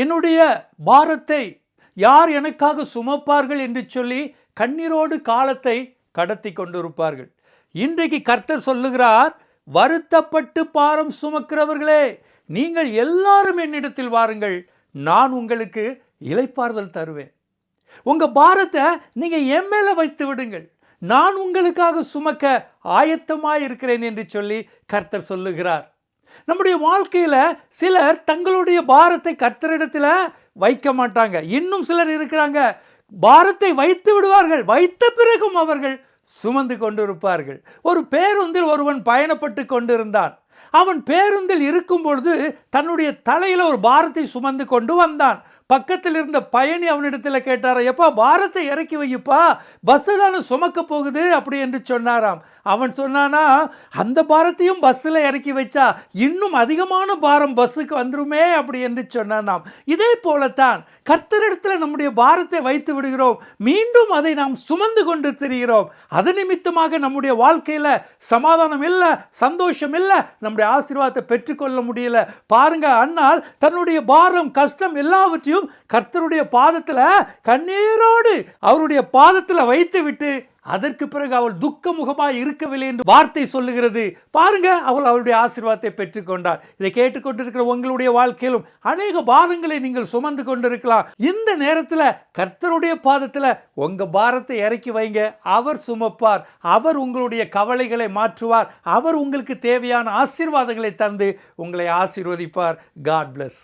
என்னுடைய பாரத்தை யார் எனக்காக சுமப்பார்கள் என்று சொல்லி கண்ணீரோடு காலத்தை கடத்தி கொண்டிருப்பார்கள். இன்றைக்கு கர்த்தர் சொல்லுகிறார், வருத்தப்பட்டு பாரம் சுமக்கிறவர்களே, நீங்கள் எல்லாரும் என்னிடத்தில் வாருங்கள், நான் உங்களுக்கு இளைப்பாறுதல் தருவேன். உங்க பாரத்தை நீங்க என் மேல வைத்து விடுங்கள், நான் உங்களுக்காக சுமக்க ஆயத்தமாய் இருக்கிறேன் என்று சொல்லி கர்த்தர் சொல்லுகிறார். நம்முடைய வாழ்க்கையில சிலர் தங்களுடைய பாரத்தை கர்த்தரிடத்தில் வைக்க மாட்டாங்க. இன்னும் சிலர் இருக்கிறாங்க, பாரத்தை வைத்து விடுவார்கள், வைத்த பிறகும் அவர்கள் சுமந்து கொண்டிருப்பார்கள். ஒரு பேருந்தில் ஒருவன் பயணப்பட்டு கொண்டிருந்தான். அவன் பேருந்தில் இருக்கும் பொழுது தன்னுடைய தலையில ஒரு பாரத்தை சுமந்து கொண்டு வந்தான். பக்கத்தில் இருந்த பயணி அவனிடத்தில் கேட்டாரா, எப்பா பாரத்தை இறக்கி வைப்பா, பஸ்ஸு தானே சுமக்க போகுது அப்படி என்று சொன்னாராம். அவன் சொன்னானா, அந்த பாரத்தையும் பஸ்ஸில் இறக்கி வச்சா இன்னும் அதிகமான பாரம் பஸ்ஸுக்கு வந்துருமே அப்படி என்று சொன்னானாம். இதே போலத்தான் கர்த்தரிடத்தில் நம்முடைய பாரத்தை வைத்து விடுகிறோம், மீண்டும் அதை நாம் சுமந்து கொண்டு திரிகிறோம். அது நிமித்தமாக நம்முடைய வாழ்க்கையில் சமாதானம் இல்லை, சந்தோஷம் இல்லை, நம்முடைய ஆசீர்வாதத்தை பெற்றுக்கொள்ள முடியல. பாருங்க, அன்னால் தன்னுடைய பாரம் கஷ்டம் எல்லாவற்றையும் கர்த்தருடைய பாதத்தில் கண்ணீரோடு அவருடைய பாதத்தில் வைத்து விட்டு அதற்கு பிறகு அவள் துக்க முகமாய் இருக்கவில்லை என்று வார்த்தை சொல்லுகிறது. பாருங்க, அவள் அவளுடைய ஆசீர்வாதத்தை பெற்றுக்கொண்டார். இதை கேட்டுக்கொண்டிருக்கிற உங்களுடைய வாழ்க்கையிலும் அநேக பாரங்களை நீங்கள் சுமந்து கொண்டிருக்கலாம். இந்த நேரத்தில் கர்த்தருடைய பாதத்தில் உங்க பாரத்தை இறக்கி வைங்க, அவர் சுமப்பார், அவர் உங்களுடைய கவலைகளை மாற்றுவார், அவர் உங்களுக்கு தேவையான ஆசீர்வாதங்களை தந்து உங்களை ஆசீர்வதிப்பார். God plus.